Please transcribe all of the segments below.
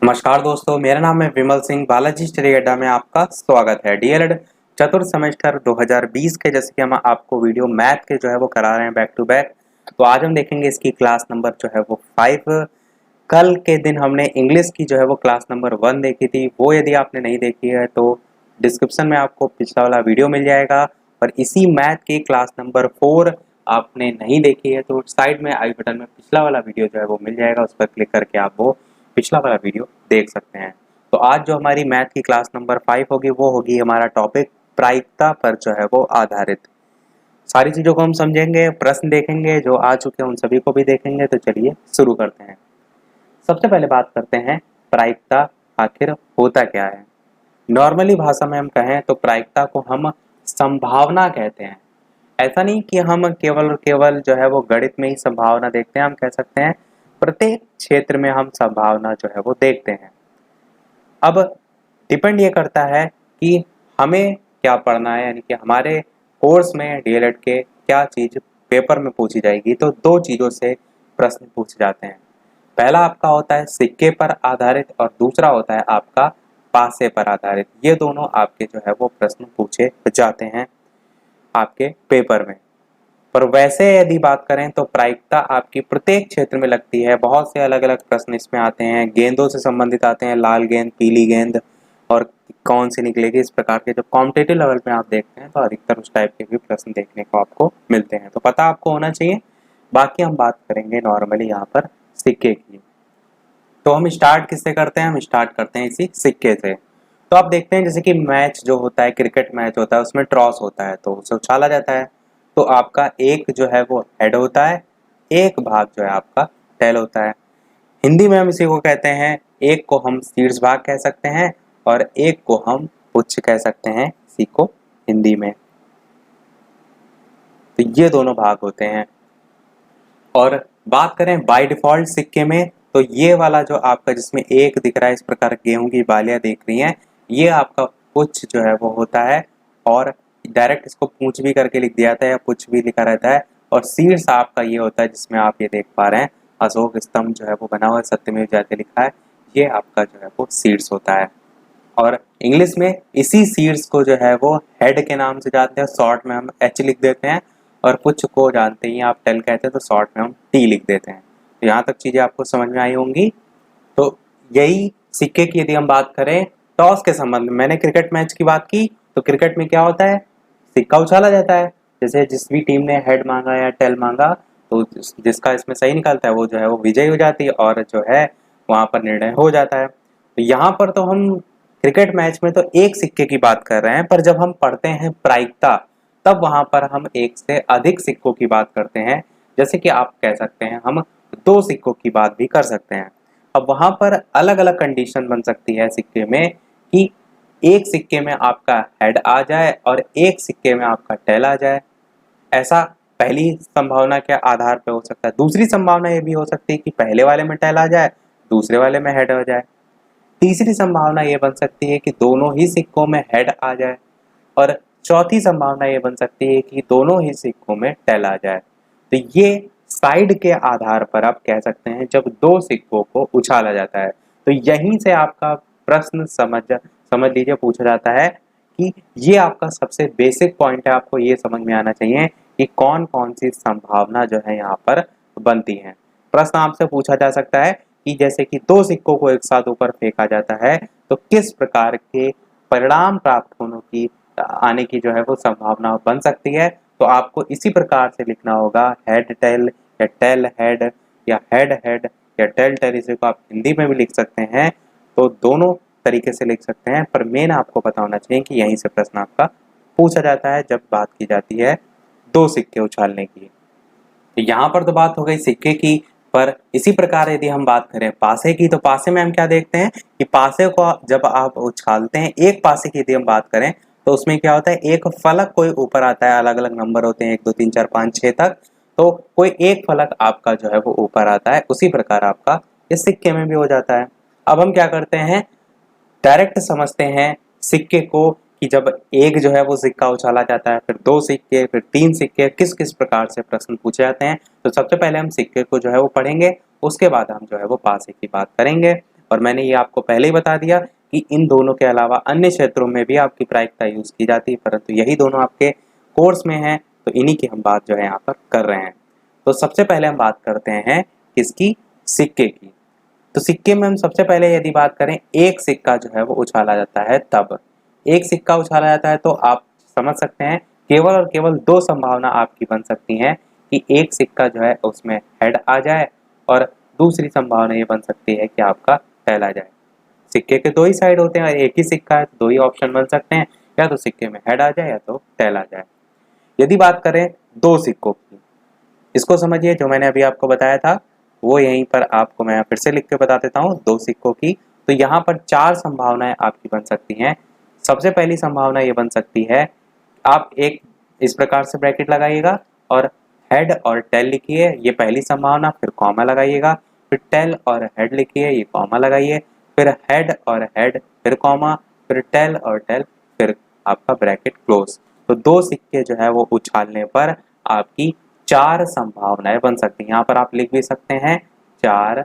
नमस्कार दोस्तों, मेरा नाम है विमल सिंह। बालाजी स्टडी अड्डा में आपका स्वागत है। डीएलएड चतुर्थ सेमेस्टर 2020 के जैसे कि हम आपको वीडियो मैथ के जो है वो करा रहे हैं बैक टू बैक। तो आज हम देखेंगे इसकी क्लास नंबर जो है वो 5। कल के दिन हमने इंग्लिश की जो है वो क्लास नंबर 1 देखी थी। वो यदि आपने नहीं देखी है तो डिस्क्रिप्शन में आपको पिछला वाला वीडियो मिल जाएगा। और इसी मैथ की क्लास नंबर 4 आपने नहीं देखी है तो साइड में आई बटन में पिछला वाला वीडियो जो है वो मिल जाएगा, उस पर क्लिक करके आप वो पिछला वाला वीडियो देख सकते हैं। तो आज जो हमारी मैथ की क्लास नंबर 5 होगी वो होगी हमारा टॉपिक प्रायिकता पर जो है वो आधारित। सारी चीज़ों को हम समझेंगे, प्रश्न देखेंगे जो आ चुके हैं उन सभी को भी देखेंगे। तो चलिए शुरू करते हैं। सबसे पहले बात करते हैं प्रायिकता आखिर होता क्या है। नॉर्मली भाषा में हम कहें तो प्रायिकता को हम संभावना कहते हैं। ऐसा नहीं कि हम केवल और केवल जो है वो गणित में ही संभावना देखते हैं, हम कह सकते हैं प्रत्येक क्षेत्र में हम संभावना जो है वो देखते हैं। अब डिपेंड ये करता है कि हमें क्या पढ़ना है, यानी कि हमारे कोर्स में डीएलएड के क्या चीज़ पेपर में पूछी जाएगी। तो दो चीज़ों से प्रश्न पूछे जाते हैं। पहला आपका होता है सिक्के पर आधारित और दूसरा होता है आपका पासे पर आधारित। ये दोनों आपके जो है वो प्रश्न पूछे जाते हैं आपके पेपर में। पर वैसे यदि बात करें तो प्रायिकता आपकी प्रत्येक क्षेत्र में लगती है। बहुत से अलग अलग प्रश्न इसमें आते हैं, गेंदों से संबंधित आते हैं, लाल गेंद, पीली गेंद और कौन सी निकलेगी, इस प्रकार के जब कॉम्पिटिटिव लेवल पे आप देखते हैं तो अधिकतर उस टाइप के भी प्रश्न देखने को आपको मिलते हैं। तो पता आपको होना चाहिए। बाकी हम बात करेंगे नॉर्मली यहाँ पर सिक्के की। तो हम स्टार्ट किससे करते हैं? हम स्टार्ट करते हैं इसी सिक्के से। तो आप देखते हैं जैसे कि मैच जो होता है, क्रिकेट मैच होता है, उसमें टॉस होता है तो उसे उछाला जाता है। तो आपका एक जो है वो हेड होता है, एक भाग जो है आपका टेल होता है। हिंदी में हम इसी को कहते हैं, एक को हम शीर्ष भाग कह सकते हैं और एक को हम उच्च कह सकते हैं, इसी को हिंदी में। तो ये दोनों भाग होते हैं। और बात करें बाय डिफॉल्ट सिक्के में तो ये वाला जो आपका जिसमें एक दिख रहा है, इस प्रकार गेहूं की बालियां देख रही हैं, ये आपका पुच्छ जो है वो होता है। और डायरेक्ट इसको पूंछ भी करके लिख दिया जाता है या पुच्छ भी लिखा रहता है। और शीर्ष आपका ये होता है जिसमें आप ये देख पा रहे हैं अशोक स्तंभ जो है वो बना हुआ है, सत्यमेव जयते लिखा है, ये आपका जो है वो शीर्ष होता है। और इंग्लिश में इसी शीर्ष को जो है वो हेड के नाम से जानते हैं, शॉर्ट में हम एच लिख देते हैं। और पुच्छ को जानते ही आप टेल कहते हैं तो शॉर्ट में हम टी लिख देते हैं। तो यहाँ तक चीज़ें आपको समझ में आई होंगी। तो यही सिक्के की यदि हम बात करें टॉस के संबंध में, मैंने क्रिकेट मैच की बात की तो क्रिकेट में क्या होता है, सिक्का उछाला जाता है। जैसे जिस भी टीम ने हेड मांगा या टेल मांगा तो जिसका इसमें सही निकलता है वो जो है वो विजयी हो जाती है और जो है वहाँ पर निर्णय हो जाता है। तो यहाँ पर तो हम क्रिकेट मैच में तो एक सिक्के की बात कर रहे हैं, पर जब हम पढ़ते हैं प्रायिकता तब वहां पर हम एक से अधिक सिक्कों की बात करते हैं। जैसे कि आप कह सकते हैं हम दो सिक्कों की बात भी कर सकते हैं। अब वहां पर अलग अलग कंडीशन बन सकती है सिक्के में कि एक सिक्के में आपका हेड आ जाए और एक सिक्के में आपका टेल आ जाए। ऐसा पहली संभावना के आधार पर हो सकता है। दूसरी संभावना ये भी हो सकती है कि पहले वाले में टेल आ जाए, दूसरे वाले में हेड हो जाए। तीसरी संभावना ये बन सकती है कि दोनों ही सिक्कों में हेड आ जाए और चौथी संभावना ये बन सकती है कि दोनों ही सिक्कों में टेल आ जाए। तो ये साइड के आधार पर आप कह सकते हैं जब दो सिक्कों को उछाला जाता है। तो यहीं से आपका प्रश्न समझ लीजिए पूछा जाता है कि ये आपका सबसे बेसिक पॉइंट है। आपको ये समझ में आना चाहिए कि कौन कौन सी संभावना जो है यहाँ पर बनती है। प्रश्न आपसे पूछा जा सकता है कि जैसे कि दो सिक्कों को एक साथ ऊपर फेंका जाता है तो किस प्रकार के परिणाम प्राप्त होने की आने की जो है वो संभावना बन सकती है। तो आपको इसी प्रकार से लिखना होगा हेड टेल या टेल हेड या हेड हेड या टेल टेल। इसे को आप हिंदी में भी लिख सकते हैं, तो दोनों तरीके से लिख सकते हैं। पर मेन आपको पता होना चाहिए कि यहीं से प्रश्न आपका पूछा जाता है जब बात की जाती है दो सिक्के उछालने की। तो यहाँ पर तो बात हो गई सिक्के की, पर इसी प्रकार यदि हम बात करें पासे की तो पासे में हम क्या देखते हैं कि पासे को जब आप उछालते हैं, एक पासे की यदि हम बात करें तो उसमें क्या होता है, एक फलक कोई ऊपर आता है, अलग अलग नंबर होते हैं 1 2 3 4 5 6 तक। तो कोई एक फलक आपका जो है वो ऊपर आता है, उसी प्रकार आपका इस सिक्के में भी हो जाता है। अब हम क्या करते हैं, डायरेक्ट समझते हैं सिक्के को कि जब एक जो है वो सिक्का उछाला जाता है, फिर दो सिक्के, फिर तीन सिक्के, किस किस प्रकार से प्रश्न पूछे जाते हैं। तो सबसे पहले हम सिक्के को जो है वो पढ़ेंगे, उसके बाद हम जो है वो पासे की बात करेंगे। और मैंने ये आपको पहले ही बता दिया कि इन दोनों के अलावा अन्य क्षेत्रों में भी आपकी प्रायिकता यूज की जाती है, परंतु यही दोनों आपके कोर्स में हैं, तो इन्हीं की हम बात जो है यहाँ पर कर रहे हैं। तो सबसे पहले हम बात करते हैं किसकी, सिक्के की। तो सिक्के में हम सबसे पहले यदि बात करें, एक सिक्का जो है वो उछाला जाता है तब, एक सिक्का उछाला जाता है तो आप समझ सकते हैं केवल और केवल दो संभावना आपकी बन सकती हैं कि एक सिक्का जो है उसमें हेड आ जाए, और दूसरी संभावना ये बन सकती है कि आपका टेल आ जाए। सिक्के के दो ही साइड होते हैं और एक ही सिक्का है, तो दो ही ऑप्शन बन सकते हैं, या तो सिक्के में हेड आ जाए या तो टेल आ जाए। यदि बात करें दो सिक्कों की, इसको समझिए, जो मैंने अभी आपको बताया था वो यहीं पर आपको मैं फिर से लिख के बता देता हूँ। दो सिक्कों की तो यहाँ पर चार संभावनाएं आपकी बन सकती हैं। सबसे पहली संभावना ये बन सकती है, आप एक इस प्रकार से ब्रैकेट लगाइएगा और हेड और टेल लिखिए, ये पहली संभावना, फिर कॉमा लगाइएगा, फिर टेल और हेड लिखिए, ये कॉमा लगाइए, फिर हेड और हेड, फिर कॉमा, फिर टेल और टेल, फिर आपका ब्रैकेट क्लोज। तो दो सिक्के जो है वो उछालने पर आपकी चार संभावनाएं बन सकती हैं। यहाँ पर आप लिख भी सकते हैं चार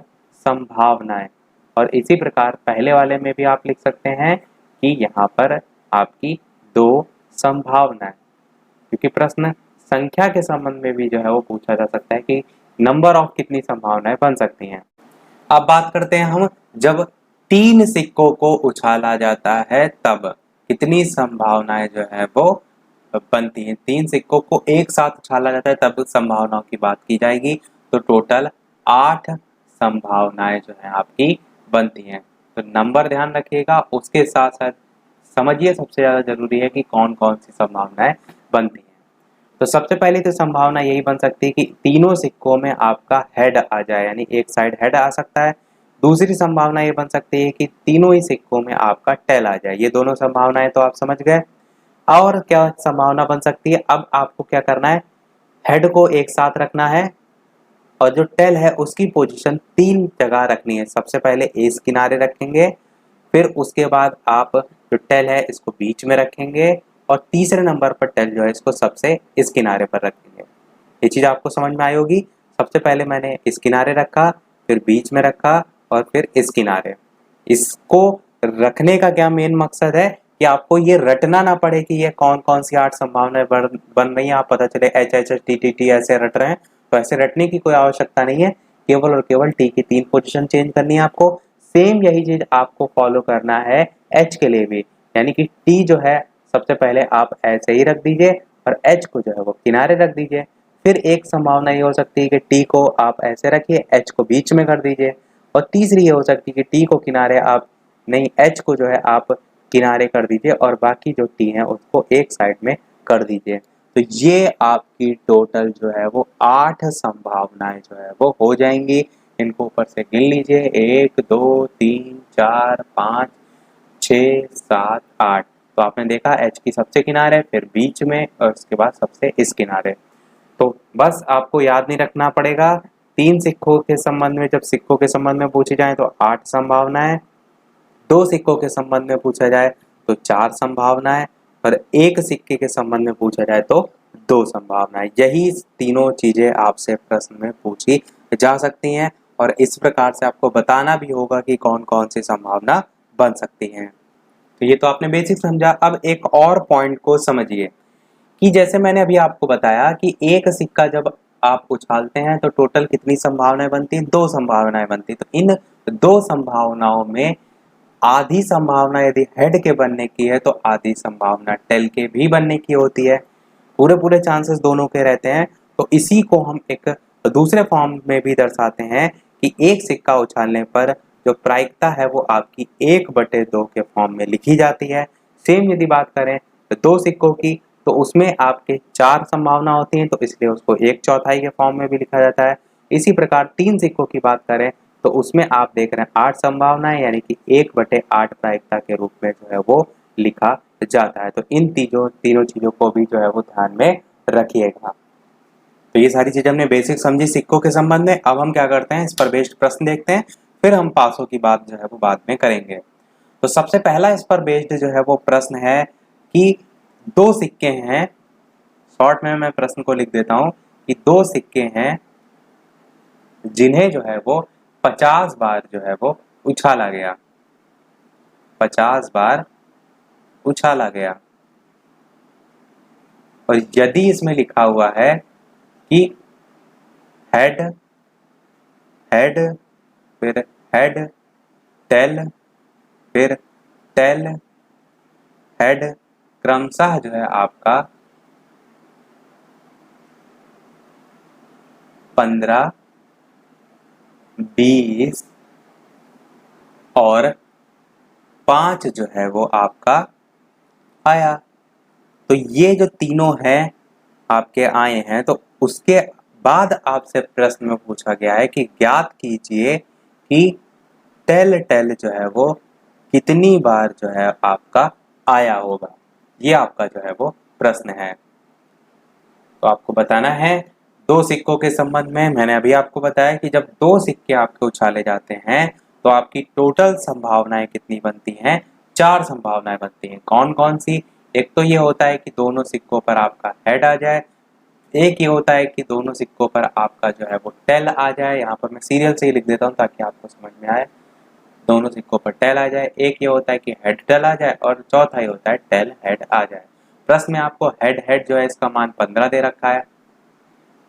संभावनाएं, और इसी प्रकार पहले वाले में भी आप लिख सकते हैं कि यहाँ पर आपकी दो संभावनाएं, क्योंकि प्रश्न संख्या के संबंध में भी जो है वो पूछा जा सकता है कि नंबर ऑफ कितनी संभावनाएं बन सकती हैं। अब बात करते हैं हम, जब तीन सिक्कों को उछाला जाता है तब कितनी संभावनाएं जो है वो बनती हैं। तीन सिक्कों को एक साथ उछाला जाता है तब संभावनाओं की बात की जाएगी, तो टोटल 8 संभावनाएं जो है आपकी बनती हैं। तो नंबर ध्यान रखिएगा, उसके साथ साथ समझिए सबसे ज्यादा जरूरी है कि कौन कौन सी संभावनाएं बनती हैं। तो सबसे पहली तो संभावना यही बन सकती है कि तीनों सिक्कों में आपका हेड आ जाए, यानी एक साइड हेड आ सकता है। दूसरी संभावना ये बन सकती है कि तीनों ही सिक्कों में आपका टेल आ जाए। ये दोनों संभावनाएं तो आप समझ गए। और क्या संभावना बन सकती है, अब आपको क्या करना है, हेड को एक साथ रखना है और जो टेल है उसकी पोजीशन तीन जगह रखनी है। सबसे पहले इस किनारे रखेंगे, फिर उसके बाद आप जो टेल है इसको बीच में रखेंगे, और तीसरे नंबर पर टेल जो है इसको सबसे इस किनारे पर रखेंगे। ये चीज आपको समझ में आई होगी। सबसे पहले मैंने इस किनारे रखा, फिर बीच में रखा और फिर इस किनारे। इसको रखने का क्या मेन मकसद है कि आपको ये रटना ना पड़े कि ये कौन कौन सी 8 संभावनाएं बन रही हैं। आप पता चले H H H T T T ऐसे रट रहे हैं, तो ऐसे रटने की कोई आवश्यकता नहीं है। केवल और केवल टी की 3 पोजीशन चेंज करनी है आपको। सेम यही चीज आपको फॉलो करना है एच के लिए भी, यानी कि टी जो है सबसे पहले आप ऐसे ही रख दीजिए और एच को जो है वो किनारे रख दीजिए। फिर एक संभावना ये हो सकती है कि टी को आप ऐसे रखिए, एच को बीच में कर दीजिए, और तीसरी ये हो सकती है कि टी को किनारे आप नहीं, एच को जो है आप किनारे कर दीजिए और बाकी जो टी है उसको एक साइड में कर दीजिए। तो ये आपकी टोटल जो है वो 8 संभावनाएं जो है वो हो जाएंगी। इनको ऊपर से गिन लीजिए, 1 2 3 4 5 6 7 8। तो आपने देखा एच की सबसे किनारे, फिर बीच में और उसके बाद सबसे इस किनारे। तो बस आपको याद नहीं रखना पड़ेगा, तीन सिक्कों के संबंध में जब सिक्कों के संबंध में पूछी जाए तो 8 संभावनाएं, दो सिक्कों के संबंध में पूछा जाए तो 4 संभावनाएं, और एक सिक्के के संबंध में पूछा जाए तो 2 संभावनाएं। यही तीनों चीजें आपसे प्रश्न में पूछी जा सकती हैं, और इस प्रकार से आपको बताना भी होगा कि कौन कौन सी संभावना बन सकती हैं। तो ये तो आपने बेसिक समझा। अब एक और पॉइंट को समझिए कि जैसे मैंने अभी आपको बताया कि एक सिक्का जब आप उछालते हैं तो टोटल कितनी संभावनाएं बनती हैं, 2 संभावनाएं बनती हैं। तो इन 2 संभावनाओं में आधी संभावना यदि हेड के बनने की है तो आधी संभावना टेल के भी बनने की होती है। पूरे पूरे चांसेस दोनों के रहते हैं। तो इसी को हम एक दूसरे फॉर्म में भी दर्शाते हैं कि एक सिक्का उछालने पर जो प्रायिकता है वो आपकी 1/2 के फॉर्म में लिखी जाती है। सेम यदि बात करें तो दो सिक्कों की, तो उसमें आपके 4 संभावना होती हैं, तो इसलिए उसको 1/4 के फॉर्म में भी लिखा जाता है। इसी प्रकार 3 सिक्कों की बात करें तो उसमें आप देख रहे हैं 8 संभावनाएं, यानी कि 1/8 प्रायिकता के रूप में जो है वो लिखा जाता है। तो इन तीनों चीजों को भी जो है वो ध्यान में रखिएगा। तो ये सारी चीजें हमने बेसिक समझी सिक्कों के संबंध में। अब हम क्या करते हैं, इस पर बेस्ड प्रश्न देखते हैं, फिर हम पासों की बात जो है वो बाद में करेंगे। तो सबसे पहला इस पर बेस्ड जो है वो प्रश्न है कि दो सिक्के हैं, शॉर्ट में मैं प्रश्न को लिख देता हूं कि दो सिक्के हैं जिन्हें जो है वो 50 बार जो है वो उछाला गया, 50 बार उछाला गया। और यदि इसमें लिखा हुआ है कि हेड हेड फिर हेड टेल फिर टेल हेड, क्रमशः जो है आपका 15, 20 और 5 जो है वो आपका आया। तो ये जो तीनों हैं आपके आए हैं, तो उसके बाद आपसे प्रश्न में पूछा गया है कि ज्ञात कीजिए कि टेल टेल जो है वो कितनी बार जो है आपका आया होगा। ये आपका जो है वो प्रश्न है। तो आपको बताना है दो सिक्कों के संबंध में। मैंने अभी आपको बताया कि जब दो सिक्के आपके उछाले जाते हैं तो आपकी टोटल संभावनाएं कितनी बनती हैं? 4 संभावनाएं बनती हैं। कौन कौन सी? एक तो ये होता है कि दोनों सिक्कों पर आपका हेड आ जाए, एक ये होता है कि दोनों सिक्कों पर आपका जो है वो टेल आ जाए। यहाँ पर मैं सीरियल से ही लिख देता हूँ ताकि आपको समझ में आए। दोनों सिक्कों पर टेल आ जाए, एक ये होता है कि हेड टेल आ जाए, और चौथा ये होता है टेल हेड आ जाए। प्रश्न में आपको हेड हेड जो है इसका मान 15 दे रखा है,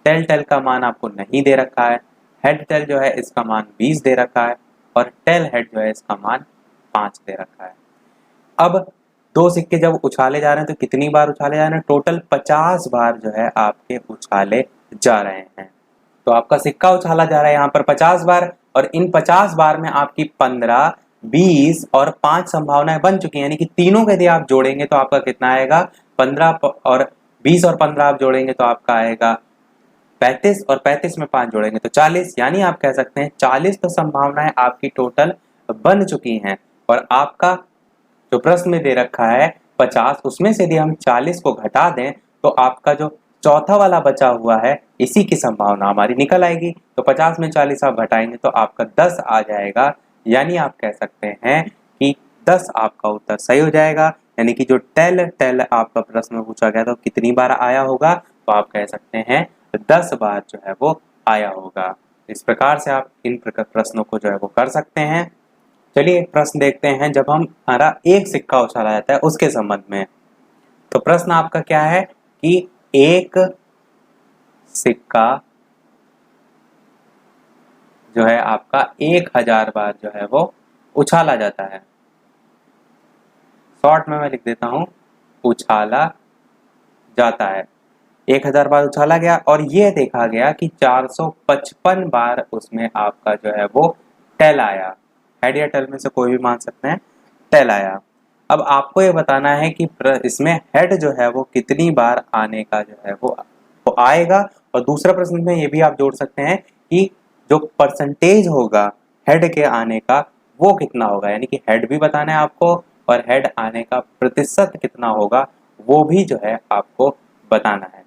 टेल टेल का मान आपको नहीं दे रखा है। हेड टेल जो है इसका मान 20 दे रखा है, और टेल हेड जो है इसका मान 5 दे रखा है। अब दो सिक्के जब उछाले जा रहे हैं तो कितनी बार उछाले जा रहे हैं? टोटल 50 बार जो है आपके उछाले जा रहे हैं। तो आपका सिक्का उछाला जा रहा है यहाँ पर 50 बार, और इन 50 बार में आपकी 15, 20 और 5 संभावनाएं बन चुकी हैं। यानी कि तीनों को यदि आप जोड़ेंगे तो आपका कितना आएगा? 15 और 20 और 15 आप जोड़ेंगे तो आपका आएगा 35, और 35 में 5 जोड़ेंगे तो 40। यानी आप कह सकते हैं 40 तो संभावनाएं आपकी टोटल बन चुकी हैं। और आपका जो प्रश्न में दे रखा है 50, उसमें से यदि हम 40 को घटा दें तो आपका जो चौथा वाला बचा हुआ है इसी की संभावना हमारी निकल आएगी। तो 50 में 40 आप घटाएंगे तो आपका 10 आ जाएगा। यानी आप कह सकते हैं कि 10 आपका उत्तर सही हो जाएगा। यानी कि जो टेल टेल आपका प्रश्न में पूछा गया तो कितनी बार आया होगा? तो आप कह सकते हैं 10 बार जो है वो आया होगा। इस प्रकार से आप इन प्रश्नों को जो है वो कर सकते हैं। चलिए एक प्रश्न देखते हैं, जब हमारा एक सिक्का उछाला जाता है उसके संबंध में। तो प्रश्न आपका क्या है कि एक सिक्का जो है आपका 1000 बार जो है वो उछाला जाता है। शॉर्ट में मैं लिख देता हूं, उछाला जाता है। 1000 बार उछाला गया, और ये देखा गया कि 455 बार उसमें आपका जो है वो टेल आया। हेड या टेल में से कोई भी मान सकते हैं, टेल आया। अब आपको ये बताना है कि इसमें हेड जो है वो कितनी बार आने का जो है वो आएगा। और दूसरा प्रश्न में ये भी आप जोड़ सकते हैं कि जो परसेंटेज होगा हेड के आने का वो कितना होगा। यानी कि हेड भी बताना है आपको, और हेड आने का प्रतिशत कितना होगा वो भी जो है आपको बताना है।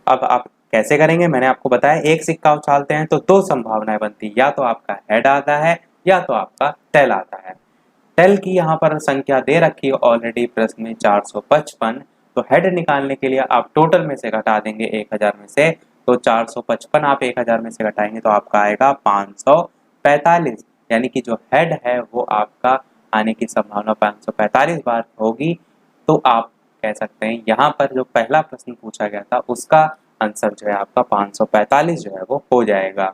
अब आप कैसे करेंगे मैंने आपको बताया। एक सिक्का उछालते हैं तो दो संभावनाएं बनती, या तो आपका हेड आता है या तो आपका टेल आता है। टेल की यहाँ पर संख्या दे रखी है ऑलरेडी प्रश्न में 455। तो हेड निकालने के लिए आप टोटल में से घटा देंगे 1000 में से। तो 455 आप 1000 में से घटाएंगे तो आपका आएगा 545। यानी कि जो हेड है वो आपका आने की संभावना 545 बार होगी। तो आप कह सकते हैं यहाँ पर जो पहला प्रश्न पूछा गया था उसका आंसर जो है आपका 545 जो है वो हो जाएगा।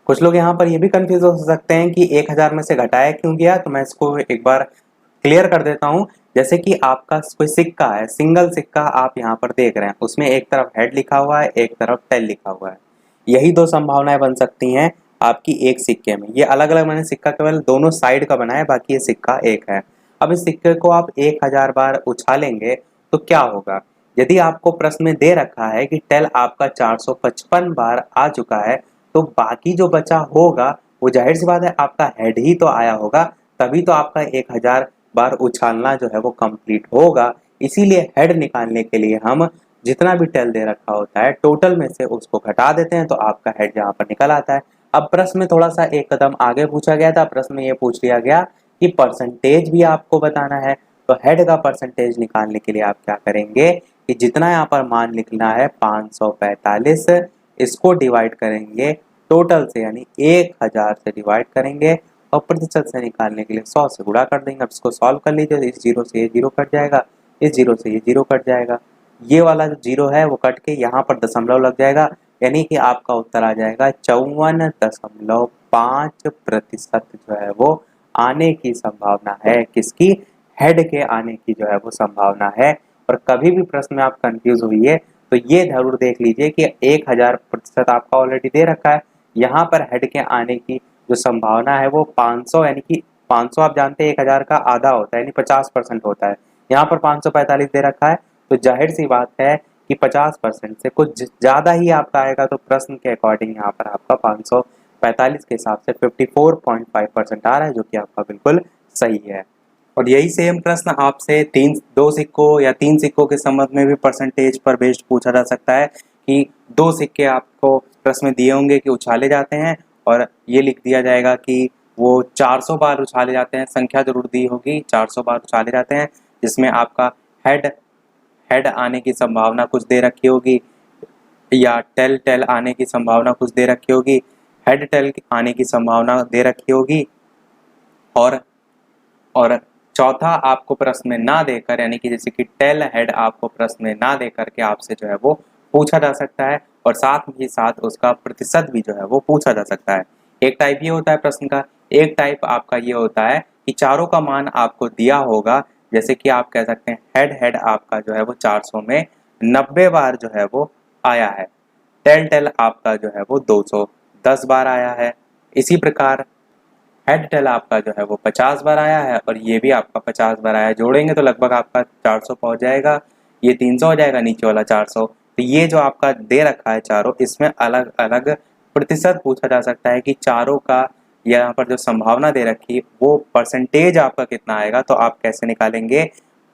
कुछ लोग यहाँ पर ये भी कंफ्यूज हो सकते हैं कि 1000 में से घटाया क्यों गया। तो मैं इसको एक बार क्लियर कर देता हूँ। जैसे कि आपका कोई सिक्का है, सिंगल सिक्का आप यहाँ पर देख रहे हैं, उसमें एक तरफ हेड लिखा हुआ है, एक तरफ टेल लिखा हुआ है। यही दो संभावनाएं बन सकती हैं आपकी एक सिक्के में। ये अलग अलग मैंने सिक्का केवल दोनों साइड का बनाया है, बाकी ये सिक्का एक है। अब इस सिक्के को आप 1000 बार उछालेंगे तो क्या होगा? यदि आपको प्रश्न में दे रखा है कि टेल आपका 455 बार आ चुका है, तो बाकी जो बचा होगा वो जाहिर सी बात है आपका हेड ही तो आया होगा, तभी तो आपका 1000 बार उछालना जो है वो कंप्लीट होगा। इसीलिए हेड निकालने के लिए हम जितना भी टेल दे रखा होता है टोटल में से उसको घटा देते हैं तो आपका हेड यहाँ पर निकल आता है। अब प्रश्न में थोड़ा सा एक कदम आगे पूछा गया था। प्रश्न में ये पूछ लिया गया कि परसेंटेज भी आपको बताना है। तो हेड का परसेंटेज निकालने के लिए आप क्या करेंगे कि जितना यहाँ पर मान लिखना है 545, इसको डिवाइड करेंगे टोटल से, यानी 1000 से डिवाइड करेंगे और प्रतिशत से निकालने के लिए 100 से गुणा कर देंगे। अब इसको सॉल्व कर लीजिए, इस जीरो से ये जीरो कट जाएगा, इस जीरो से ये जीरो कट जाएगा, ये वाला जो जीरो है वो कट के यहाँ पर दशमलव लग जाएगा, यानी कि आपका उत्तर आ जाएगा 54.5% जो है वो आने की संभावना है। किसकी? हेड के आने की जो है वो संभावना है। और कभी भी प्रश्न में आप कंफ्यूज हुई है तो ये जरूर देख लीजिए कि 1000% आपका ऑलरेडी दे रखा है, यहाँ पर हेड के आने की जो संभावना है वो 500, यानी कि 500 आप जानते हैं 1000 का आधा होता है, यानी 50% होता है। यहाँ पर 545 दे रखा है, तो जाहिर सी बात है कि 50% से कुछ ज़्यादा ही आपका आएगा, तो प्रश्न के अकॉर्डिंग यहाँ पर आपका 545 के हिसाब से 54.5% आ रहा है, जो कि आपका बिल्कुल सही है। और यही सेम प्रश्न आपसे दो सिक्कों या तीन सिक्कों के संबंध में भी परसेंटेज पर बेस्ड पूछा जा सकता है कि दो सिक्के आपको प्रश्न में दिए होंगे कि उछाले जाते हैं, और ये लिख दिया जाएगा कि वो 400 बार उछाले जाते हैं, संख्या जरूर दी होगी, 400 बार उछाले जाते हैं, जिसमें आपका हेड आने की संभावना कुछ दे रखी होगी, या टेल आने की संभावना कुछ दे रखी होगी, हेड टेल आने की संभावना दे रखी होगी, और चौथा आपको प्रश्न में ना देकर, यानी कि जैसे कि टेल हेड आपको प्रश्न में ना देकर के आपसे जो है वो पूछा जा सकता है, और साथ ही साथ उसका प्रतिशत भी जो है वो पूछा जा सकता है। एक टाइप ये होता है प्रश्न का, एक टाइप आपका ये होता है कि चारों का मान आपको दिया होगा, जैसे कि आप कह सकते हैं हेड आपका जो है वो 400 में 90 बार जो है वो आया है, टेल आपका जो है वो 210 बार आया है, इसी प्रकार हेड टेल आपका जो है वो 50 बार आया है, और ये भी आपका 50 बार आया है। जोड़ेंगे तो लगभग आपका 400 पहुंच जाएगा, ये 300 हो जाएगा, नीचे वाला 400। तो ये जो आपका दे रखा है चारों, इसमें अलग अलग प्रतिशत पूछा जा सकता है कि चारों का यहाँ पर जो संभावना दे रखी है वो परसेंटेज आपका कितना आएगा। तो आप कैसे निकालेंगे?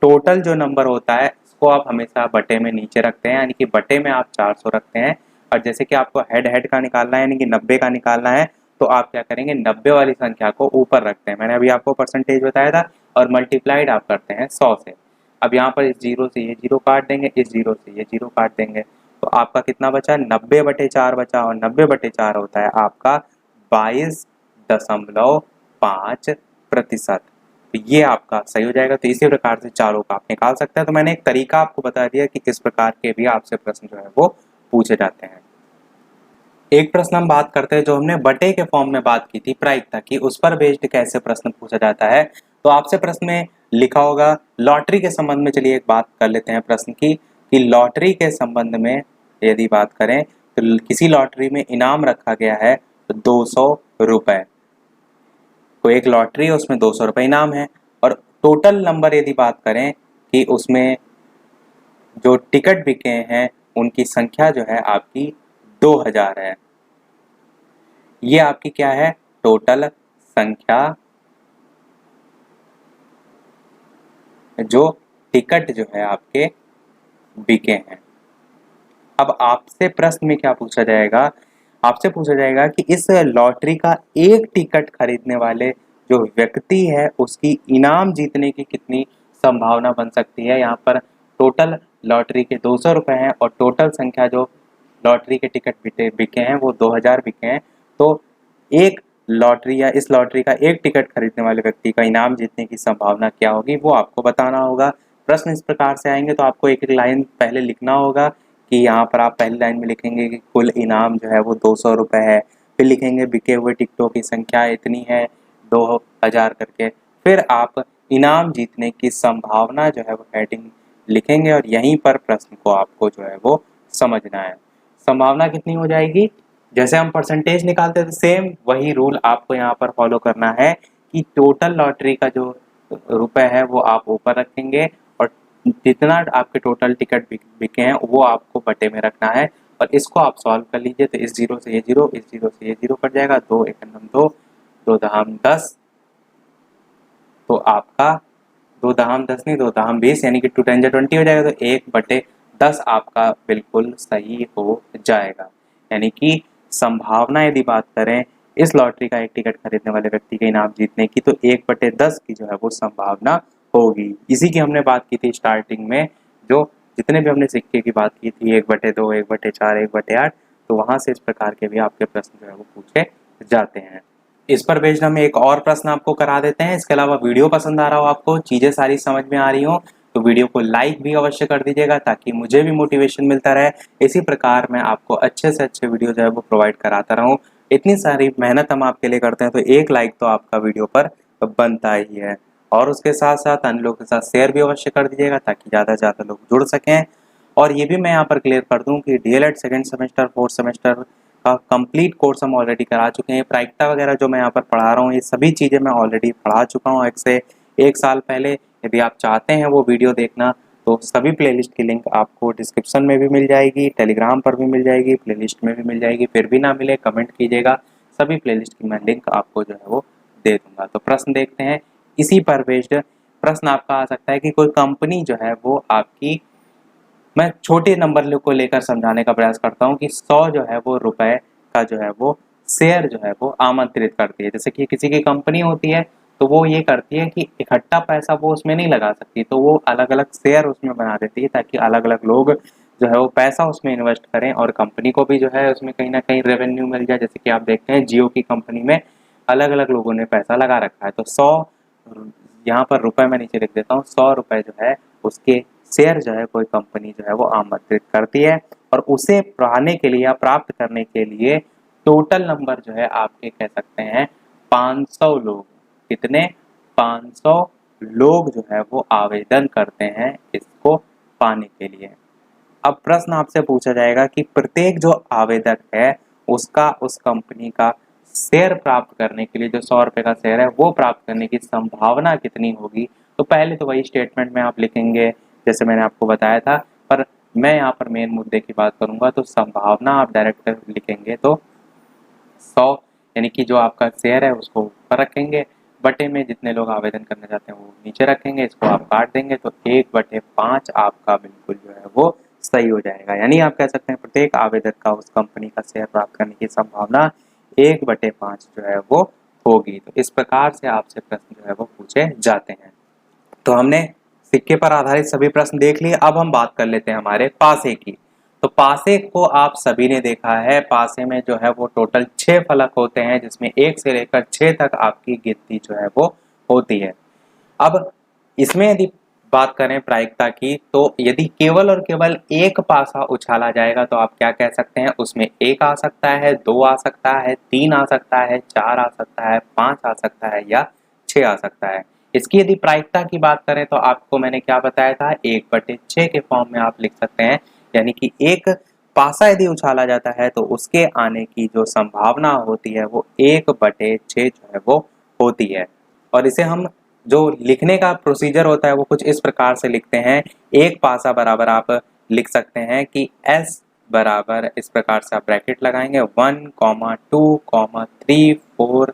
टोटल जो नंबर होता है उसको आप हमेशा बटे में नीचे रखते हैं, यानी कि बटे में आप 400 रखते हैं, और जैसे कि आपको हेड का निकालना है, यानी कि 90 का निकालना है, तो आप क्या करेंगे, 90 वाली संख्या को ऊपर रखते हैं, मैंने अभी आपको परसेंटेज बताया था, और मल्टीप्लाइड आप करते हैं 100 से। अब यहाँ पर इस जीरो से ये जीरो काट देंगे, इस जीरो से ये जीरो काट देंगे, तो आपका कितना बचा? 90/4 बचा, और 90/4 होता है आपका 22.5%। तो ये आपका सही हो जाएगा। तो इसी प्रकार से चारों का आप निकाल सकते हैं। तो मैंने एक तरीका आपको बता दिया कि किस प्रकार के भी आपसे प्रश्न जो है वो पूछे जाते हैं। एक प्रश्न हम बात करते हैं जो हमने बटे के फॉर्म में बात की थी प्रायिकता की, उस पर बेस्ड कैसे प्रश्न पूछा जाता है। तो आपसे प्रश्न में लिखा होगा लॉटरी के संबंध में। चलिए एक बात कर लेते हैं प्रश्न की, कि लॉटरी के संबंध में यदि बात करें तो किसी लॉटरी में इनाम रखा गया है 200 रुपए, तो एक लॉटरी है उसमें 200 रुपए इनाम है, और टोटल नंबर यदि बात करें कि उसमें जो टिकट बिके हैं उनकी संख्या जो है आपकी 2000 है। ये आपकी क्या है? टोटल संख्या जो टिकट जो है आपके बिके हैं। अब आपसे प्रश्न में क्या पूछा जाएगा? आपसे पूछा जाएगा कि इस लॉटरी का एक टिकट खरीदने वाले जो व्यक्ति है उसकी इनाम जीतने की कितनी संभावना बन सकती है। यहाँ पर टोटल लॉटरी के 200 रुपए हैं, और टोटल संख्या जो लॉटरी के टिकट बिके हैं वो 2000 बिके हैं। तो एक लॉटरी या इस लॉटरी का एक टिकट खरीदने वाले व्यक्ति का इनाम जीतने की संभावना क्या होगी, वो आपको बताना होगा। प्रश्न इस प्रकार से आएंगे तो आपको एक लाइन पहले लिखना होगा, कि यहाँ पर आप पहली लाइन में लिखेंगे कि कुल इनाम जो है वो 200 रुपये है, फिर लिखेंगे बिके हुए टिकटों की संख्या इतनी है 2000 करके, फिर आप इनाम जीतने की संभावना जो है वो हेडिंग लिखेंगे, और यहीं पर प्रश्न को आपको जो है वो समझना है। संभावना कितनी हो जाएगी? जैसे हम परसेंटेज निकालते थे सेम वही रूल आपको यहाँ पर फॉलो करना है, कि टोटल लॉटरी का जो रुपए है वो आप ऊपर रखेंगे, और जितना आपके टोटल टिकट बिके हैं वो आपको बटे में रखना है। और इसको आप सॉल्व कर लीजिए, तो इस जीरो से ये जीरो, इस जीरो से ये जीरो कट जाएगा, 2 × 2 2 दहाम 10, तो आपका 2 दहाम 10 नहीं 2 दहाम 20, यानी कि 2 × 10 = 20 हो जाएगा, तो 1/10 आपका बिल्कुल सही हो जाएगा। यानी कि संभावना यदि बात करें इस लॉटरी का एक टिकट खरीदने वाले व्यक्ति के इनाम जीतने की, तो 1/10 की जो है वो संभावना होगी। इसी की हमने बात की थी स्टार्टिंग में, जो जितने भी हमने सिक्के की बात की थी 1/2, 1/4, 1/8, तो वहां से इस प्रकार के भी आपके प्रश्न जो है वो पूछे जाते हैं। इस पर बेस्ड हम एक और प्रश्न आपको करा देते हैं। इसके अलावा वीडियो पसंद आ रहा हो, आपको चीजें सारी समझ में आ रही हो, तो वीडियो को लाइक भी अवश्य कर दीजिएगा ताकि मुझे भी मोटिवेशन मिलता रहे। इसी प्रकार मैं आपको अच्छे से अच्छे वीडियो जो है वो प्रोवाइड कराता रहूं। इतनी सारी मेहनत हम आपके लिए करते हैं, तो एक लाइक तो आपका वीडियो पर बनता ही है। और उसके साथ साथ अन्य लोगों के साथ शेयर भी अवश्य कर दीजिएगा ताकि ज़्यादा से ज़्यादा लोग जुड़ सकें। और ये भी मैं यहाँ पर क्लियर कर दूँ कि DElEd second semester, fourth semester का कंप्लीट कोर्स हम ऑलरेडी करा चुके हैं। प्रायिकता वगैरह जो मैं यहाँ पर पढ़ा रहा हूँ, ये सभी चीज़ें मैं ऑलरेडी पढ़ा चुका हूँ एक से एक साल पहले। यदि आप चाहते हैं वो वीडियो देखना, तो सभी प्लेलिस्ट की लिंक आपको डिस्क्रिप्शन में भी मिल जाएगी, टेलीग्राम पर भी मिल जाएगी, प्लेलिस्ट में भी मिल जाएगी। फिर भी ना मिले कमेंट कीजिएगा, सभी प्लेलिस्ट की मैं लिंक आपको जो है वो दे दूंगा। तो प्रश्न देखते हैं। इसी पर बेस्ड प्रश्न आपका आ सकता है कि कोई कंपनी जो है वो आपकी, मैं छोटे नंबर को लेकर समझाने का प्रयास करता हूँ कि 100 जो है वो रुपए का जो है वो शेयर जो है वो आमंत्रित करती है। जैसे कि किसी की कंपनी होती है तो वो ये करती है कि इकट्ठा पैसा वो उसमें नहीं लगा सकती, तो वो अलग अलग शेयर उसमें बना देती है ताकि अलग अलग लोग जो है वो पैसा उसमें इन्वेस्ट करें और कंपनी को भी जो है उसमें कहीं ना कहीं रेवेन्यू मिल जाए। जैसे कि आप देखते हैं जियो की कंपनी में अलग अलग लोगों ने पैसा लगा रखा है, तो 100 यहाँ पर रुपए में नीचे लिख देता हूँ, 100 रुपए जो है उसके शेयर जो है कोई कंपनी जो है वो आमंत्रित करती है। और उसे पाने के लिए या प्राप्त करने के लिए टोटल नंबर जो है आपके कह सकते हैं 500 लोग, कितने 500 लोग जो है वो आवेदन करते हैं इसको पाने के लिए। अब प्रश्न आपसे पूछा जाएगा कि प्रत्येक जो आवेदक है उसका उस कंपनी का शेयर प्राप्त करने के लिए, जो 100 रुपए का शेयर है वो प्राप्त करने की संभावना कितनी होगी। तो पहले तो वही स्टेटमेंट में आप लिखेंगे जैसे मैंने आपको बताया था, पर मैं यहाँ पर मेन मुद्दे की बात करूंगा। तो संभावना आप डायरेक्ट लिखेंगे तो 100 यानी कि जो आपका शेयर है उसको ऊपर रखेंगे, बटे में जितने लोग आवेदन करना चाहते हैं वो नीचे रखेंगे, इसको आप काट देंगे तो 1/5 आपका बिल्कुल जो है वो सही हो जाएगा। यानी आप कह सकते हैं प्रत्येक आवेदक का उस कंपनी का शेयर प्राप्त करने की संभावना 1/5 जो है वो होगी। तो इस प्रकार से आपसे प्रश्न जो है वो पूछे जाते हैं। तो हमने सिक्के पर आधारित सभी प्रश्न देख लिए। अब हम बात कर लेते हैं हमारे पासे की। तो पासे को आप सभी ने देखा है, पासे में जो है वो टोटल 6 फलक होते हैं जिसमें 1 से लेकर 6 तक आपकी गिनती जो है वो होती है। अब इसमें यदि बात करें प्रायिकता की, तो यदि केवल और केवल एक पासा उछाला जाएगा तो आप क्या कह सकते हैं, उसमें 1 आ सकता है, 2 आ सकता है, 3 आ सकता है, 4 आ सकता है, 5 आ सकता है या 6 आ सकता है। इसकी यदि प्रायिकता की बात करें तो आपको मैंने क्या बताया था, 1/6 के फॉर्म में आप लिख सकते हैं। यानी कि एक पासा यदि उछाला जाता है तो उसके आने की जो संभावना होती है वो 1/6 जो है वो होती है। और इसे हम जो लिखने का प्रोसीजर होता है वो कुछ इस प्रकार से लिखते हैं। एक पासा बराबर आप लिख सकते हैं कि s बराबर, इस प्रकार से आप ब्रैकेट लगाएंगे 1, 2, 3, 4,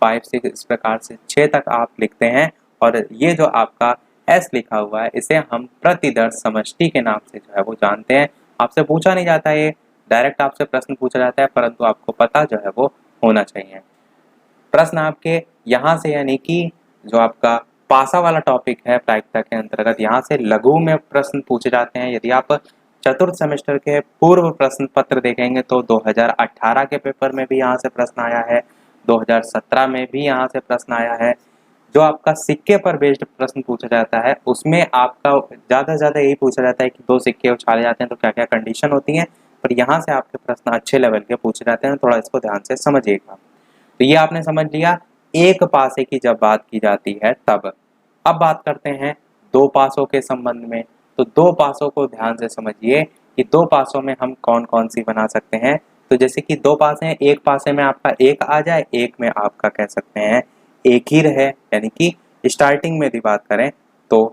5, 6, इस प्रकार से 6 तक आप लिखते हैं। और ये जो आपका s लिखा हुआ है इसे हम प्रतिदर्श समष्टि के नाम से जो है वो जानते हैं। आपसे पूछा नहीं जाता, ये डायरेक्ट आपसे प्रश्न पूछा जाता है, परंतु आपको पता जो है वो होना चाहिए। प्रश्न आपके यहाँ से यानी कि जो आपका पासा वाला टॉपिक है प्रायिकता के अंतर्गत, यहाँ से लघु में प्रश्न पूछे जाते हैं। यदि आप चतुर्थ सेमेस्टर के पूर्व प्रश्न पत्र देखेंगे तो 2018 के पेपर में भी यहाँ से प्रश्न आया है, 2017 में भी यहाँ से प्रश्न आया है। जो आपका सिक्के पर बेस्ड प्रश्न पूछा जाता है उसमें आपका ज़्यादा से ज़्यादा यही पूछा जाता है कि 2 सिक्के उछाले जाते हैं तो क्या क्या कंडीशन होती है, पर यहाँ से आपके प्रश्न अच्छे लेवल के पूछे जाते हैं, थोड़ा इसको ध्यान से समझिएगा। तो ये आपने समझ लिया एक पासे की जब बात की जाती है तब। अब बात करते हैं 2 पासों के संबंध में। तो 2 पासों को ध्यान से समझिए कि 2 पासों में हम कौन कौन सी बना सकते हैं। तो जैसे कि 2 पासे हैं, एक पासे में आपका 1 आ जाए, एक में आपका कह सकते हैं 1 ही रहे, यानी कि स्टार्टिंग में यदि बात करें तो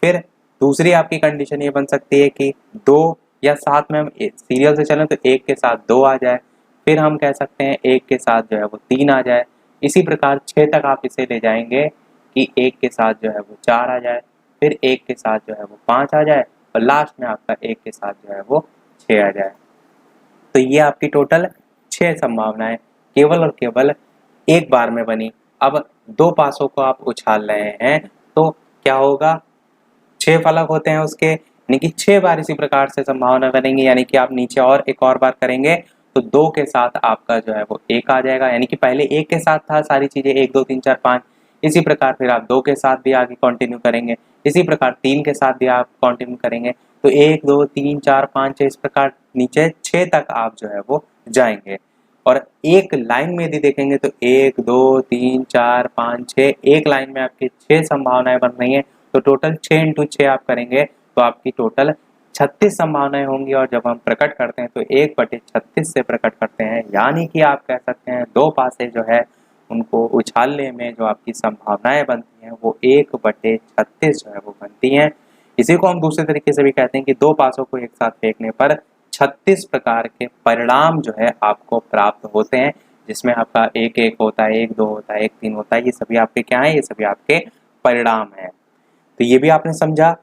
फिर दूसरी आपकी कंडीशन ये बन सकती है कि 2 या साथ में हम सीरियल से चलें तो 1 के साथ 2 आ जाए, फिर हम कह सकते हैं 1 के साथ जो है वो 3 आ जाए। इसी प्रकार 6 तक आप इसे ले जाएंगे कि 1 के साथ जो है वो 4 आ जाए, फिर 1 के साथ जो है वो 5 आ जाए और लास्ट में आपका 1 के साथ जो है वो 6 आ जाए। तो ये आपकी टोटल 6 संभावनाएं केवल और केवल एक बार में बनी। अब 2 पासों को आप उछाल रहे हैं तो क्या होगा, 6 फलक होते हैं उसके, यानी कि 6 बार इसी प्रकार से संभावना बनेंगी। यानी कि आप नीचे और एक और बार करेंगे तो 2 के साथ आपका जो है वो 1 आ जाएगा, यानी कि पहले 1 के साथ था सारी चीज़ें 1 2 3 4 5, इसी प्रकार फिर आप 2 के साथ भी आगे कंटिन्यू करेंगे, इसी प्रकार 3 के साथ भी आप कंटिन्यू करेंगे, तो 1 2 3 4 5 6 इस प्रकार नीचे 6 तक आप जो है वो जाएंगे। और एक लाइन में यदि देखेंगे तो 1 2 3 4 5 6, एक लाइन में आपकी 6 संभावनाएं बन रही हैं, तो टोटल 6 इंटू 6 आप करेंगे तो आपकी टोटल 36 संभावनाएं होंगी। और जब हम प्रकट करते हैं तो 1/36 से प्रकट करते हैं, यानी कि आप कह सकते हैं 2 पासे जो है उनको उछालने में जो आपकी संभावनाएं बनती हैं वो 1/36 जो है वो बनती हैं। इसी को हम दूसरे तरीके से भी कहते हैं कि 2 पासों को एक साथ फेंकने पर 36 प्रकार के परिणाम जो है आपको प्राप्त होते हैं, जिसमें आपका 1 1 होता है, 1 2 होता है, 1 3 होता है, ये सभी आपके क्या है, ये सभी आपके परिणाम हैं। तो ये भी आपने समझा।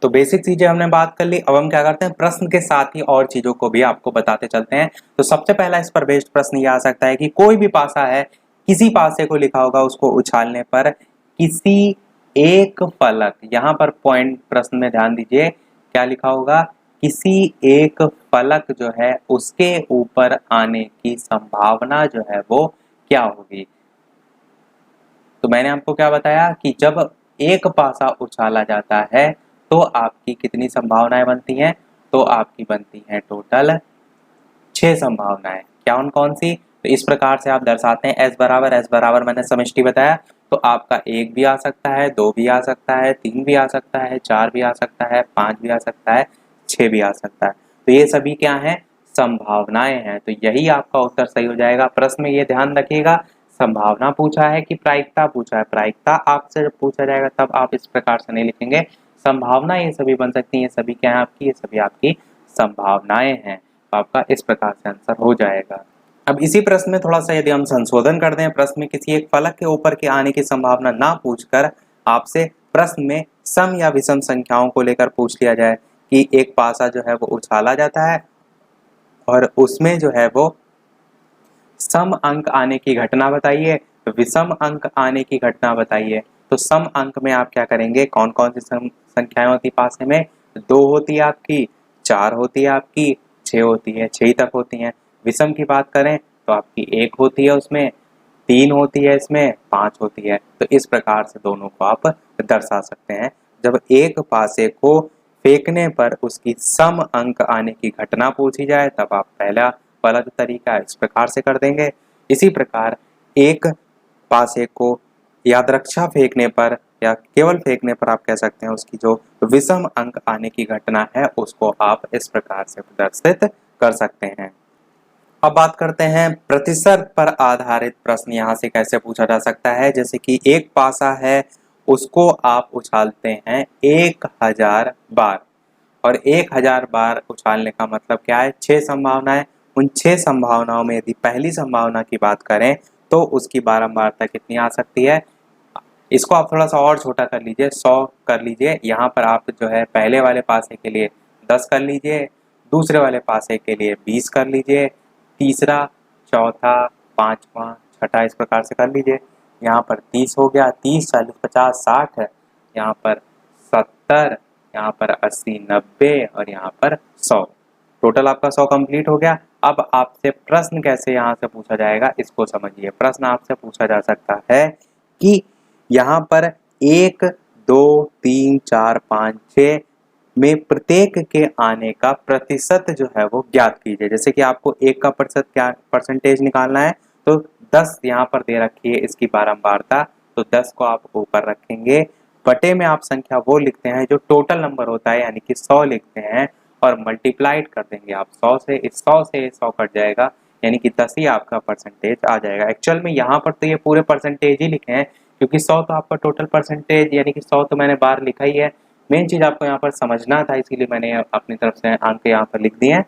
तो बेसिक चीजें हमने बात कर ली, अब हम क्या करते हैं प्रश्न के साथ ही और चीजों को भी आपको बताते चलते हैं। तो सबसे पहला इस पर बेस्ड प्रश्न ये आ सकता है कि कोई भी पासा है, किसी पासे को लिखा होगा उसको उछालने पर किसी एक फलक, यहाँ पर पॉइंट प्रश्न में ध्यान दीजिए क्या लिखा होगा, किसी एक फलक जो है उसके ऊपर आने की संभावना जो है वो क्या होगी। तो मैंने आपको क्या बताया कि जब एक पासा उछाला जाता है तो आपकी कितनी संभावनाएं बनती हैं, तो आपकी बनती हैं टोटल 6 संभावनाएं। कौन कौन सी, तो इस प्रकार से आप दर्शाते हैं S बराबर मैंने समष्टि बताया, तो आपका 1 भी आ सकता है, 2 भी आ सकता है, 3 भी आ सकता है, 4 भी आ सकता है, 5 भी आ सकता है, 6 भी आ सकता है। तो ये सभी क्या हैं, संभावनाएं हैं। तो यही आपका उत्तर सही हो जाएगा। प्रश्न में ये ध्यान रखिएगा, संभावना पूछा है कि प्रायिकता पूछा है। प्रायिकता आपसे जब पूछा जाएगा तब आप इस प्रकार से नहीं लिखेंगे, संभावना ये सभी बन सकती हैं, ये सभी क्या है आपकी, ये सभी आपकी संभावनाएं हैं। तो आपका इस प्रकार से आंसर हो जाएगा। अब इसी प्रश्न में थोड़ा सा यदि हम संशोधन कर दें, प्रश्न में किसी एक फलक के ऊपर के आने की संभावना ना पूछकर आपसे प्रश्न में सम या विषम संख्याओं को लेकर पूछ लिया जाए कि एक पासा जो है वो उछाला जाता है और उसमें जो है वो सम अंक आने की घटना बताइए, विषम अंक आने की घटना बताइए। तो सम अंक में आप क्या करेंगे, कौन कौन सी संख्याएं होती पासे में, 2 होती है आपकी, 4 होती है आपकी, 6 होती है, 6 तक होती हैं। विषम की बात करें तो आपकी 1 होती है, उसमें 3 होती है, इसमें 5 होती है। तो इस प्रकार से दोनों को आप दर्शा सकते हैं। जब एक पासे को फेंकने पर उसकी सम अंक आने की घटना पूछी जाए तब आप पहला वाला जो तरीका है इस प्रकार से कर देंगे। इसी प्रकार एक पासे को यादृच्छा फेंकने पर या केवल फेंकने पर आप कह सकते हैं उसकी जो विषम अंक आने की घटना है उसको आप इस प्रकार से प्रदर्शित कर सकते हैं। अब बात करते हैं प्रतिशत पर आधारित प्रश्न यहाँ से कैसे पूछा जा सकता है। जैसे कि एक पासा है, उसको आप उछालते हैं 1000 बार, और 1000 बार उछालने का मतलब क्या है, 6 संभावनाएं। उन 6 संभावनाओं में यदि पहली संभावना की बात करें तो उसकी बारंबारता कितनी आ सकती है, इसको आप थोड़ा सा और छोटा कर लीजिए, 100 कर लीजिए। यहाँ पर आप जो है पहले वाले पासे के लिए 10 कर लीजिए, दूसरे वाले पासे के लिए 20 कर लीजिए, तीसरा, चौथा, पांचवा, छठा इस प्रकार से कर लीजिए। यहाँ पर 30 हो गया, 30 40 50 60 है, यहाँ पर 70, यहाँ पर 80 90 और यहाँ पर 100। टोटल आपका 100 कंप्लीट हो गया। अब आपसे प्रश्न कैसे यहाँ से पूछा जाएगा इसको समझिए। प्रश्न आपसे पूछा जा सकता है कि यहाँ पर 1 2 3 4 5 6 में प्रत्येक के आने का प्रतिशत जो है वो ज्ञात कीजिए। जैसे कि आपको 1 का प्रतिशत क्या परसेंटेज निकालना है, तो 10 यहाँ पर दे रखी है इसकी बारंबारता, तो 10 को आप ऊपर रखेंगे, बटे में आप संख्या वो लिखते हैं जो टोटल नंबर होता है, यानी कि 100 लिखते हैं और मल्टीप्लाइड कर देंगे आप 100 से। इस 100 से 100 कट जाएगा, यानी कि 10 ही आपका परसेंटेज आ जाएगा। एक्चुअल में यहाँ पर तो ये पूरे परसेंटेज ही लिखे हैं, क्योंकि 100 तो आपका टोटल परसेंटेज, यानी कि 100 तो मैंने बार लिखा ही है। मेन चीज़ आपको यहाँ पर समझना था, इसीलिए मैंने अपनी तरफ से अंक यहाँ पर लिख दिए हैं।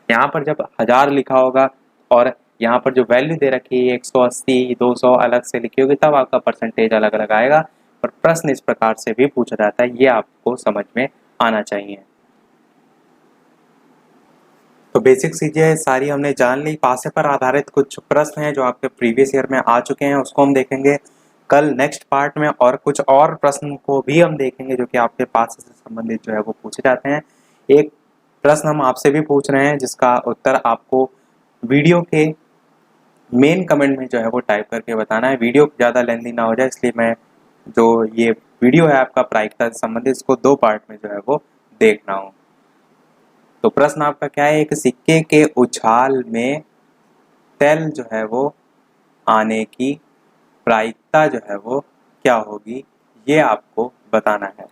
यहाँ पर जब 1000 लिखा होगा और यहाँ पर जो वैल्यू दे रखी है 180 200 अलग से लिखी होगी, तब आपका परसेंटेज अलग अलग आएगा। पर प्रश्न इस प्रकार से भी पूछा जाता है, ये आपको समझ में आना चाहिए। तो बेसिक चीजें सारी हमने जान ली। पासे पर आधारित कुछ प्रश्न हैं जो आपके प्रीवियस ईयर में आ चुके हैं, उसको हम देखेंगे कल नेक्स्ट पार्ट में। और कुछ और प्रश्न को भी हम देखेंगे जो कि आपके पास से संबंधित जो है वो पूछे जाते हैं। एक प्रश्न हम आपसे भी पूछ रहे हैं जिसका उत्तर आपको वीडियो के मेन कमेंट में जो है वो टाइप करके बताना है। वीडियो ज़्यादा लेंथी ना हो जाए, इसलिए मैं जो ये वीडियो है आपका प्रायिकता से संबंधित, इसको 2 पार्ट में जो है वो देखना हो। तो प्रश्न आपका क्या है, एक सिक्के के उछाल में तेल जो है वो आने की प्रायिकता जो है वो क्या होगी, ये आपको बताना है।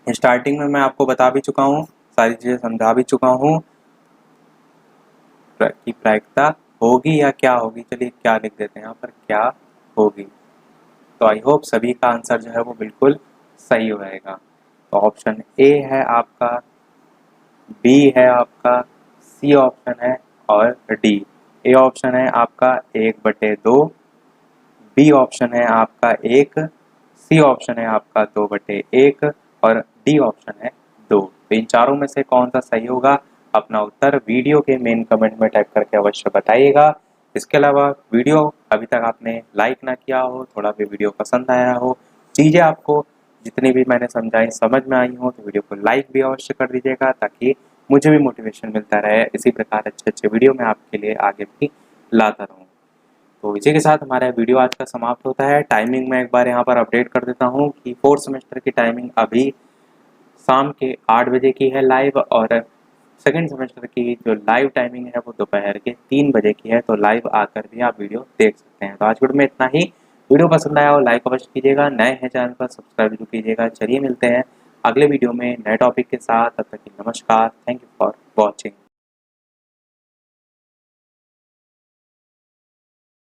स्टार्टिंग में मैं आपको बता भी चुका हूँ, सारी चीज़ें समझा भी चुका हूँ कि प्रायिकता होगी या क्या होगी। चलिए क्या लिख देते हैं यहाँ पर, क्या होगी। तो आई होप सभी का आंसर जो है वो बिल्कुल सही होएगा। तो ऑप्शन ए है आपका, बी है आपका, सी ऑप्शन है और डी। ए ऑप्शन है आपका 1/2, बी ऑप्शन है आपका 1, सी ऑप्शन है आपका 2/1 और डी ऑप्शन है 2। तो इन चारों में से कौन सा सही होगा, अपना उत्तर वीडियो के मेन कमेंट में टाइप करके अवश्य बताइएगा। इसके अलावा वीडियो अभी तक आपने लाइक ना किया हो, थोड़ा भी वीडियो पसंद आया हो, चीज़ें आपको जितनी भी मैंने समझाई समझ में आई हो, तो वीडियो को लाइक भी अवश्य कर दीजिएगा, ताकि मुझे भी मोटिवेशन मिलता रहे इसी प्रकार अच्छे अच्छे वीडियो मैं आपके लिए आगे भी लाता रहूँ। तो इसी के साथ हमारा वीडियो आज का समाप्त होता है। टाइमिंग मैं एक बार यहाँ पर अपडेट कर देता हूँ कि 4th सेमेस्टर की टाइमिंग अभी शाम के 8 बजे की है लाइव, और सेकंड सेमेस्टर की जो लाइव टाइमिंग है वो दोपहर के 3 बजे की है। तो लाइव आकर भी आप वीडियो देख सकते हैं। तो आज वीडियो में इतना ही। वीडियो पसंद आया हो लाइक अवश्य कीजिएगा, नए हैं चैनल पर सब्सक्राइब जरूर कीजिएगा। चलिए मिलते हैं अगले वीडियो में नए टॉपिक के साथ, तब तक के नमस्कार। Thank you for watching.